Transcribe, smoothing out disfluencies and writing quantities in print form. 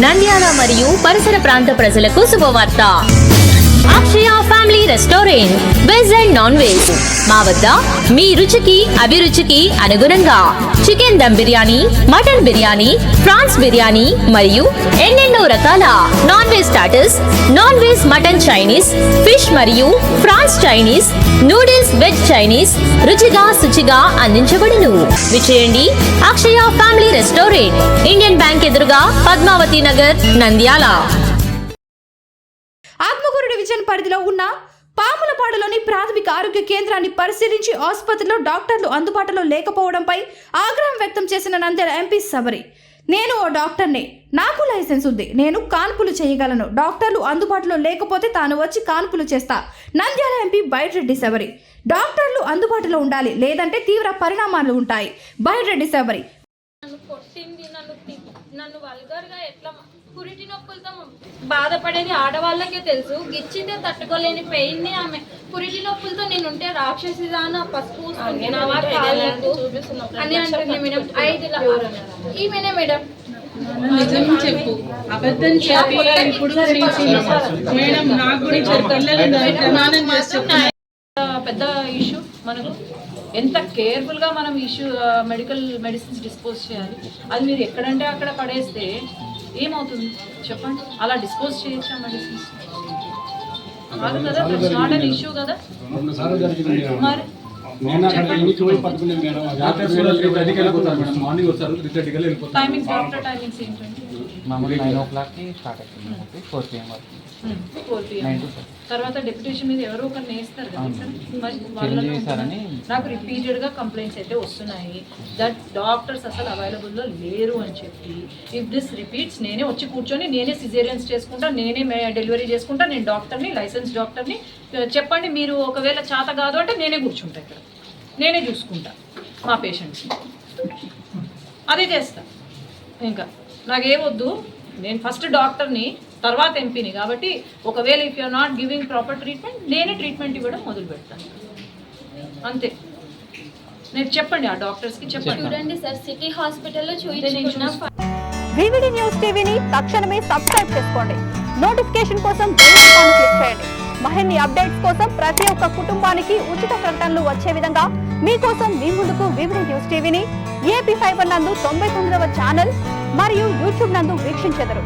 నంద్యాల మరియు పరిసర ప్రాంత ప్రజలకు శుభవార్త. Akshaya family restaurant veg and non veg మా వద్ద మీ రుచికి అభిరుచికి అనుగుణంగా chicken dum biryani, mutton biryani, prawns biryani మరియు ఎన్నెన్నో రకాల non veg starters, non veg mutton Chinese, fish మరియు prawns Chinese, noodles veg Chinese రుచిగా శుచిగా అందించబడును. విచేయండి Akshaya family restaurant, Indian bank ఎదురుగా, పద్మావతి నగర్, నంద్యాల. ఆత్మకూరు డివిజన్ పరిధిలో ఉన్న పాములపాడులోని ప్రాథమిక ఆరోగ్య కేంద్రాన్ని పరిశీలించి ఆసుపత్రిలో డాక్టర్లు అందుబాటులో లేకపోవడంపై ఆగ్రహం వ్యక్తం చేసిన నంద్యాల ఎంపీ సబరి. నేను ఓ డాక్టర్నే, నాకు లైసెన్స్ ఉంది, నేను కాన్పులు చేయగలను, డాక్టర్లు అందుబాటులో లేకపోతే తాను వచ్చి కాన్పులు చేస్తా. నంద్యాల ఎంపీ బైరెడ్డి సబరి. డాక్టర్లు అందుబాటులో ఉండాలి, లేదంటే తీవ్ర పరిణామాలు ఉంటాయి. బైరెడ్డి సబరి. నన్ను వల్గర్గా ఎట్లా పురిటి నొప్పులతో బాధపడేది ఆడవాళ్ళకే తెలుసు. గిచ్చితే తట్టుకోలేని పెయిన్ ని ఆమె పురిటి నొప్పులతో నేనుంటే రాక్షసిదాన పసుపు అని అంటుంది మేడం. 5 ఈమెనే మేడం. చెప్పు అబద్ధం చెప్పి ఇప్పుడు మేడం నాకు పెద్ద ఇష్యూ. మనకు ఎంత కేర్ఫుల్గా మనం మెడికల్ మెడిసిన్స్ డిస్పోజ్ చేయాలి. అది మీరు ఎక్కడంటే అక్కడ పడేస్తే ఏమవుతుంది చెప్పండి? అలా డిస్పోజ్ చేయొచ్చా మెడిసిన్స్? కాదు కదా, నాట్ అన్ ఇష్యూ కదా. మరి టైమింగ్స్, డాక్టర్ టైమింగ్స్ ఏంటండి? 9 o'clock స్టార్ట్ అవుతుంది, 4 PM వరకు. 4 PM తర్వాత డెప్యుటేషన్ మీద ఎవరో ఒకరిని వేస్తారు కదా సార్. నాకు రిపీటెడ్గా కంప్లైంట్స్ అయితే వస్తున్నాయి దట్ డాక్టర్స్ అసలు అవైలబుల్లో లేరు అని చెప్పి. ఇఫ్ దిస్ రిపీట్స్ నేనే వచ్చి కూర్చొని నేనే సిజేరియన్స్ చేసుకుంటా, నేనే డెలివరీ చేసుకుంటా, నేను డాక్టర్ని, లైసెన్స్ డాక్టర్ని. చెప్పండి, మీరు ఒకవేళ చేత కాదు అంటే నేనే కూర్చుంటా ఇక్కడ, నేనే చూసుకుంటా మా పేషెంట్స్ని, అదే చేస్తా. ఇంకా నాకేమొద్దు, నేను ఫస్ట్ డాక్టర్ని, తర్వాత ఎంపీని. కాబట్టి ఒకవేళ if you're not giving proper treatment, నేనే ట్రీట్మెంట్ ఇవ్వడం మొదలు పెడతాను, అంతే. నేను చెప్పండి ఆ డాక్టర్స్కి చెప్పండి. చూడండి సార్, సిటీ హాస్పిటల్లో చూపించుకున్నా. వివిడి న్యూస్ టీవీని తక్షణమే సబ్స్క్రైబ్ చేసుకోండి. నోటిఫికేషన్ కోసం బెల్ ఐకాన్ క్లిక్ చేయండి. మరిన్ని అప్డేట్స్ కోసం ప్రతి ఒక్క కుటుంబానికి ఉచిత ప్రకటనలు వచ్చే విధంగా మీకోసం మీ ముందుకు వివిడి న్యూస్ టీవీని AP5 నందు 99వ ఛానల్ మరియు యూట్యూబ్ నందు వీక్షించెదరు.